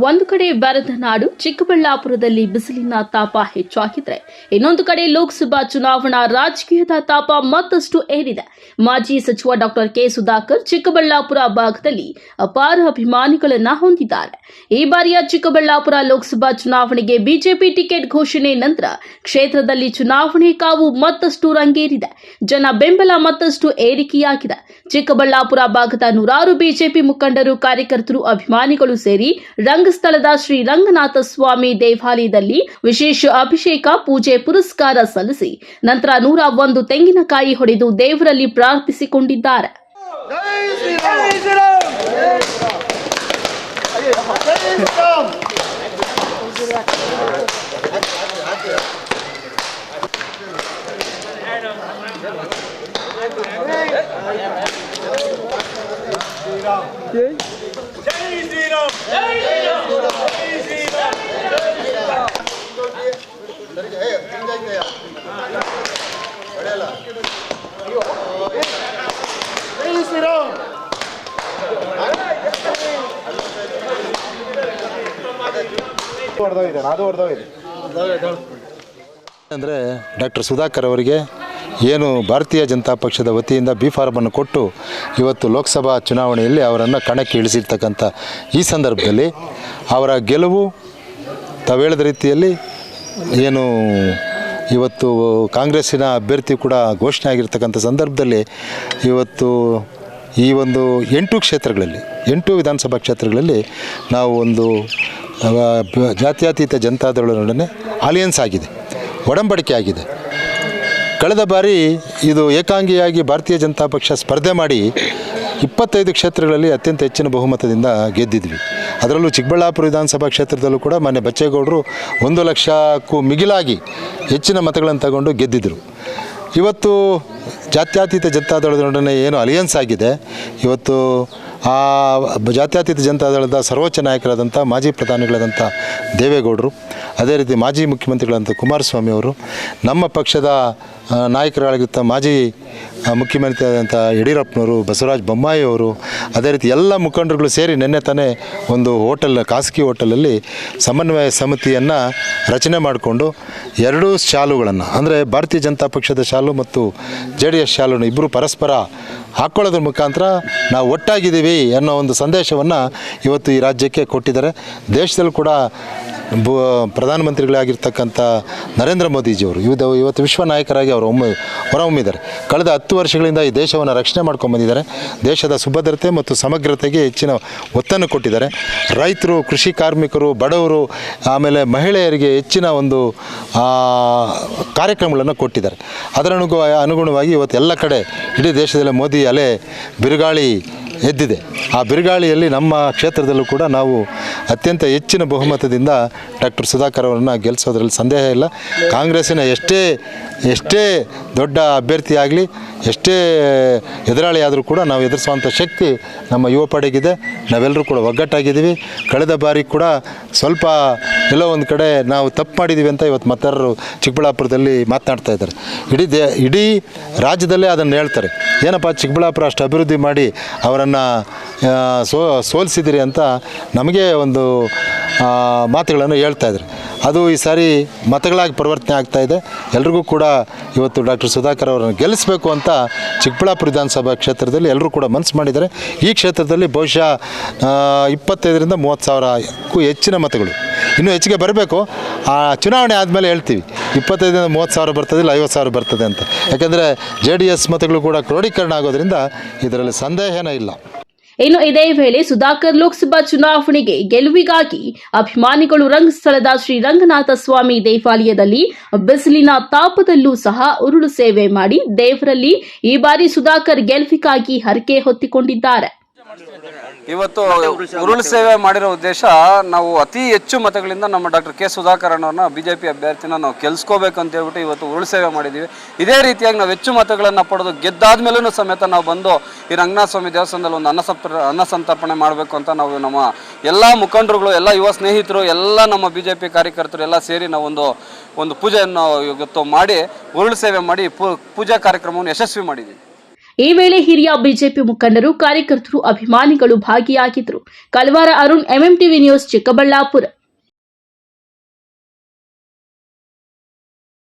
ಒಂದು ಕಡೆ ಬರದ ನಾಡು ಚಿಕ್ಕಬಳ್ಳಾಪುರದಲ್ಲಿ ಬಿಸಿಲಿನ ತಾಪ ಹೆಚ್ಚಾಗಿದ್ರೆ ಇನ್ನೊಂದು ಕಡೆ ಲೋಕಸಭಾ ಚುನಾವಣಾ ರಾಜಕೀಯದ ತಾಪ ಮತ್ತಷ್ಟು ಏರಿದೆ. ಮಾಜಿ ಸಚಿವ ಡಾಕ್ಟರ್ ಕೆ ಸುಧಾಕರ್ ಚಿಕ್ಕಬಳ್ಳಾಪುರ ಭಾಗದಲ್ಲಿ ಅಪಾರ ಅಭಿಮಾನಿಗಳನ್ನ ಹೊಂದಿದ್ದಾರೆ. ಈ ಬಾರಿಯ ಚಿಕ್ಕಬಳ್ಳಾಪುರ ಲೋಕಸಭಾ ಚುನಾವಣೆಗೆ ಬಿಜೆಪಿ ಟಿಕೆಟ್ ಘೋಷಣೆ ನಂತರ ಕ್ಷೇತ್ರದಲ್ಲಿ ಚುನಾವಣೆ ಕಾವು ಮತ್ತಷ್ಟು ರಂಗೇರಿದೆ. ಜನ ಬೆಂಬಲ ಮತ್ತಷ್ಟು ಏರಿಕೆಯಾಗಿದೆ. ಚಿಕ್ಕಬಳ್ಳಾಪುರ ಭಾಗದ ನೂರಾರು ಬಿಜೆಪಿ ಮುಖಂಡರು, ಕಾರ್ಯಕರ್ತರು, ಅಭಿಮಾನಿಗಳು ಸೇರಿ ರಂಗಸ್ಥಳದ ಶ್ರೀ ರಂಗನಾಥ ಸ್ವಾಮಿ ದೇವಾಲಯದಲ್ಲಿ ವಿಶೇಷ ಅಭಿಷೇಕ, ಪೂಜೆ, ಪುರಸ್ಕಾರ ಸಲ್ಲಿಸಿ ನಂತರ 101 ತೆಂಗಿನಕಾಯಿ ಹೊಡೆದು ದೇವರಲ್ಲಿ ಪ್ರಾರ್ಥಿಸಿಕೊಂಡಿದ್ದಾರೆ. ಅಂದರೆ ಡಾಕ್ಟರ್ ಸುಧಾಕರ್ ಅವರಿಗೆ ಏನು ಭಾರತೀಯ ಜನತಾ ಪಕ್ಷದ ವತಿಯಿಂದ ಬಿ ಫಾರ್ಮನ್ನು ಕೊಟ್ಟು ಇವತ್ತು ಲೋಕಸಭಾ ಚುನಾವಣೆಯಲ್ಲಿ ಅವರನ್ನು ಕಣಕ್ಕೆ ಇಳಿಸಿರ್ತಕ್ಕಂಥ ಈ ಸಂದರ್ಭದಲ್ಲಿ ಅವರ ಗೆಲುವು ತಾವು ಹೇಳಿದ ರೀತಿಯಲ್ಲಿ ಏನು ಇವತ್ತು ಕಾಂಗ್ರೆಸ್ಸಿನ ಅಭ್ಯರ್ಥಿ ಕೂಡ ಘೋಷಣೆ ಆಗಿರ್ತಕ್ಕಂಥ ಸಂದರ್ಭದಲ್ಲಿ ಇವತ್ತು ಈ ಒಂದು 8 ಕ್ಷೇತ್ರಗಳಲ್ಲಿ 8 ವಿಧಾನಸಭಾ ಕ್ಷೇತ್ರಗಳಲ್ಲಿ ನಾವು ಒಂದು ಜಾತ್ಯತೀತ ಜನತಾದಳದೊಡನೆ ಅಲಿಯನ್ಸ್ ಆಗಿದೆ, ಒಡಂಬಡಿಕೆ ಆಗಿದೆ. ಕಳೆದ ಬಾರಿ ಇದು ಏಕಾಂಗಿಯಾಗಿ ಭಾರತೀಯ ಜನತಾ ಪಕ್ಷ ಸ್ಪರ್ಧೆ ಮಾಡಿ 25 ಕ್ಷೇತ್ರಗಳಲ್ಲಿ ಅತ್ಯಂತ ಹೆಚ್ಚಿನ ಬಹುಮತದಿಂದ ಗೆದ್ದಿದ್ವಿ. ಅದರಲ್ಲೂ ಚಿಕ್ಕಬಳ್ಳಾಪುರ ವಿಧಾನಸಭಾ ಕ್ಷೇತ್ರದಲ್ಲೂ ಕೂಡ ಮಾನ್ಯ ಬಚ್ಚೇಗೌಡರು 1 ಲಕ್ಷಕ್ಕೂ ಮಿಗಿಲಾಗಿ ಹೆಚ್ಚಿನ ಮತಗಳನ್ನು ತಗೊಂಡು ಗೆದ್ದಿದ್ದರು. ಇವತ್ತು ಜಾತ್ಯತೀತ ಜನತಾದಳದೊಡನೆ ಏನು ಅಲಿಯನ್ಸ್ ಆಗಿದೆ, ಇವತ್ತು ಆ ಜಾತ್ಯತೀತ ಜನತಾದಳದ ಸರ್ವೋಚ್ಚ ನಾಯಕರಾದಂಥ ಮಾಜಿ ಪ್ರಧಾನಿಗಳಾದಂಥ ದೇವೇಗೌಡರು, ಅದೇ ರೀತಿ ಮಾಜಿ ಮುಖ್ಯಮಂತ್ರಿಗಳಂಥ ಕುಮಾರಸ್ವಾಮಿ ಅವರು, ನಮ್ಮ ಪಕ್ಷದ ನಾಯಕರಾಗಿದ್ದ ಮಾಜಿ ಮುಖ್ಯಮಂತ್ರಿ ಆದಂಥ ಯಡಿಯೂರಪ್ಪನವರು, ಬಸವರಾಜ ಬೊಮ್ಮಾಯಿ ಅವರು, ಅದೇ ರೀತಿ ಎಲ್ಲ ಮುಖಂಡರುಗಳು ಸೇರಿ ನಿನ್ನೆ ತಾನೇ ಒಂದು ಖಾಸಗಿ ಹೋಟೆಲಲ್ಲಿ ಸಮನ್ವಯ ಸಮಿತಿಯನ್ನು ರಚನೆ ಮಾಡಿಕೊಂಡು 2 ಶಾಲುಗಳನ್ನು, ಅಂದರೆ ಭಾರತೀಯ ಜನತಾ ಪಕ್ಷದ ಶಾಲು ಮತ್ತು JDS ಶಾಲುನ ಇಬ್ಬರು ಪರಸ್ಪರ ಹಾಕ್ಕೊಳ್ಳೋದ್ರ ಮುಖಾಂತರ ನಾವು ಒಟ್ಟಾಗಿದ್ದೀವಿ ಅನ್ನೋ ಒಂದು ಸಂದೇಶವನ್ನು ಇವತ್ತು ಈ ರಾಜ್ಯಕ್ಕೆ ಕೊಟ್ಟಿದ್ದಾರೆ. ದೇಶದಲ್ಲೂ ಕೂಡ ಪ್ರಧಾನಮಂತ್ರಿಗಳಾಗಿರ್ತಕ್ಕಂಥ ನರೇಂದ್ರ ಮೋದಿಜಿಯವರು ಇವತ್ತು ವಿಶ್ವ ನಾಯಕರಾಗಿ ಅವರು ಹೊರಹೊಮ್ಮಿದ್ದಾರೆ. ಕಳೆದ 10 ವರ್ಷಗಳಿಂದ ಈ ದೇಶವನ್ನು ರಕ್ಷಣೆ ಮಾಡ್ಕೊಂಡ್ಬಂದಿದ್ದಾರೆ. ದೇಶದ ಸುಭದ್ರತೆ ಮತ್ತು ಸಮಗ್ರತೆಗೆ ಹೆಚ್ಚಿನ ಒತ್ತನ್ನು ಕೊಟ್ಟಿದ್ದಾರೆ. ರೈತರು, ಕೃಷಿ ಕಾರ್ಮಿಕರು, ಬಡವರು, ಆಮೇಲೆ ಮಹಿಳೆಯರಿಗೆ ಹೆಚ್ಚಿನ ಒಂದು ಕಾರ್ಯಕ್ರಮಗಳನ್ನು ಕೊಟ್ಟಿದ್ದಾರೆ. ಅದರ ಅನುಗುಣವಾಗಿ ಇವತ್ತು ಎಲ್ಲ ಕಡೆ ಇಡೀ ದೇಶದಲ್ಲಿ ಮೋದಿ ಅಲೆ ಬಿರುಗಾಳಿ ಎದ್ದಿದೆ. ಆ ಬಿರುಗಾಳಿಯಲ್ಲಿ ನಮ್ಮ ಕ್ಷೇತ್ರದಲ್ಲೂ ಕೂಡ ನಾವು ಅತ್ಯಂತ ಹೆಚ್ಚಿನ ಬಹುಮತದಿಂದ ಡಾಕ್ಟರ್ ಸುಧಾಕರ್ ಅವರನ್ನು ಗೆಲ್ಲಿಸೋದ್ರಲ್ಲಿ ಸಂದೇಹ ಇಲ್ಲ. ಕಾಂಗ್ರೆಸ್ಸಿನ ಎಷ್ಟೇ ದೊಡ್ಡ ಅಭ್ಯರ್ಥಿ ಆಗಲಿ, ಎಷ್ಟೇ ಎದುರಾಳಿ ಆದರೂ ಕೂಡ ನಾವು ಎದುರಿಸುವಂಥ ಶಕ್ತಿ ನಮ್ಮ ಯುವ ಪಡೆಗಿದೆ. ನಾವೆಲ್ಲರೂ ಕೂಡ ಒಗ್ಗಟ್ಟಾಗಿದ್ದೀವಿ. ಕಳೆದ ಬಾರಿ ಕೂಡ ಸ್ವಲ್ಪ ಎಲ್ಲೋ ಒಂದು ಕಡೆ ನಾವು ತಪ್ಪು ಮಾಡಿದ್ದೀವಿ ಅಂತ ಇವತ್ತು ಮತದಾರರು ಚಿಕ್ಕಬಳ್ಳಾಪುರದಲ್ಲಿ ಮಾತನಾಡ್ತಾ ಇದ್ದಾರೆ. ಇಡೀ ರಾಜ್ಯದಲ್ಲೇ ಅದನ್ನು ಹೇಳ್ತಾರೆ, ಏನಪ್ಪ ಚಿಕ್ಕಬಳ್ಳಾಪುರ ಅಷ್ಟು ಅಭಿವೃದ್ಧಿ ಮಾಡಿ ಅವರನ್ನು ಸೋಲಿಸಿದಿರಿ ಅಂತ ನಮಗೆ ಒಂದು ಮಾತುಗಳನ್ನು ಹೇಳ್ತಾಯಿದ್ರು. ಅದು ಈ ಸಾರಿ ಮತಗಳಾಗಿ ಪರಿವರ್ತನೆ ಆಗ್ತಾಯಿದೆ. ಎಲ್ರಿಗೂ ಕೂಡ ಇವತ್ತು ಡಾಕ್ಟರ್ ಸುಧಾಕರ್ ಅವರನ್ನು ಗೆಲ್ಲಿಸಬೇಕು ಅಂತ ಚಿಕ್ಕಬಳ್ಳಾಪುರ ವಿಧಾನಸಭಾ ಕ್ಷೇತ್ರದಲ್ಲಿ ಎಲ್ಲರೂ ಕೂಡ ಮನಸ್ಸು ಮಾಡಿದ್ದಾರೆ. ಈ ಕ್ಷೇತ್ರದಲ್ಲಿ ಬಹುಶಃ 25,000ರಿಂದ 30,000ಕ್ಕೂ ಹೆಚ್ಚಿನ ಮತಗಳು ಇನ್ನೂ ಹೆಚ್ಚಿಗೆ ಬರಬೇಕು. ಆ ಚುನಾವಣೆ ಆದಮೇಲೆ ಹೇಳ್ತೀವಿ 25ರಿಂದ 30,000 ಬರ್ತದೆ, ಇಲ್ಲ 50,000 ಬರ್ತದೆ ಅಂತ. ಯಾಕೆಂದರೆ JDS ಮತಗಳು ಕೂಡ ಕ್ರೋಢೀಕರಣ ಆಗೋದ್ರಿಂದ ಇದರಲ್ಲಿ ಸಂದೇಹನೇ ಇಲ್ಲ. ಇನ್ನು ಇದೇ ವೇಳೆ ಸುಧಾಕರ್ ಲೋಕಸಭಾ ಚುನಾವಣೆಗೆ ಗೆಲುವಿಗಾಗಿ ಅಭಿಮಾನಿಗಳು ರಂಗಸ್ಥಳದ ಶ್ರೀ ರಂಗನಾಥ ಸ್ವಾಮಿ ದೇವಾಲಯದಲ್ಲಿ ಬಿಸಿಲಿನ ತಾಪದಲ್ಲೂ ಸಹ ಉರುಳು ಸೇವೆ ಮಾಡಿ ದೇವರಲ್ಲಿ ಈ ಬಾರಿ ಸುಧಾಕರ್ ಗೆಲುವಿಗಾಗಿ ಹರಕೆ ಹೊತ್ತಿಕೊಂಡಿದ್ದಾರೆ. ಇವತ್ತು ಉರುಳು ಸೇವೆ ಮಾಡಿರೋ ಉದ್ದೇಶ ನಾವು ಅತಿ ಹೆಚ್ಚು ಮತಗಳಿಂದ ನಮ್ಮ ಡಾಕ್ಟರ್ ಕೆ ಸುಧಾಕರ್ ಅನ್ನೋರನ್ನ ಬಿಜೆಪಿ ಅಭ್ಯರ್ಥಿನ ನಾವು ಗೆಲ್ಸ್ಕೋಬೇಕು ಅಂತ ಹೇಳ್ಬಿಟ್ಟು ಇವತ್ತು ಉರುಳು ಸೇವೆ ಮಾಡಿದ್ದೀವಿ. ಇದೇ ರೀತಿಯಾಗಿ ನಾವು ಹೆಚ್ಚು ಮತಗಳನ್ನು ಪಡೆದು ಗೆದ್ದಾದ್ಮೇಲೂ ಸಮೇತ ನಾವು ಬಂದು ಈ ರಂಗನಾಥ ಸ್ವಾಮಿ ದೇವಸ್ಥಾನದಲ್ಲಿ ಒಂದು ಅನ್ನ ಸಂತರ್ಪಣೆ ಮಾಡಬೇಕು ಅಂತ ನಾವು ನಮ್ಮ ಎಲ್ಲ ಮುಖಂಡರುಗಳು, ಎಲ್ಲ ಯುವ ಸ್ನೇಹಿತರು, ಎಲ್ಲ ನಮ್ಮ ಬಿಜೆಪಿ ಕಾರ್ಯಕರ್ತರು ಎಲ್ಲ ಸೇರಿ ನಾವು ಒಂದು ಪೂಜೆಯನ್ನು ಇವತ್ತು ಮಾಡಿ ಉರುಳು ಸೇವೆ ಮಾಡಿ ಪೂಜಾ ಕಾರ್ಯಕ್ರಮವನ್ನು ಯಶಸ್ವಿ ಮಾಡಿದ್ದೀವಿ. ಈ ವೇಳೆ ಹಿರಿಯ ಬಿಜೆಪಿ ಮುಖಂಡರು, ಕಾರ್ಯಕರ್ತರು, ಅಭಿಮಾನಿಗಳು ಭಾಗಿಯಾಗಿದ್ದರು. ಕಲ್ವಾರ ಅರುಣ್, MMTV ನ್ಯೂಸ್, ಚಿಕ್ಕಬಳ್ಳಾಪುರ.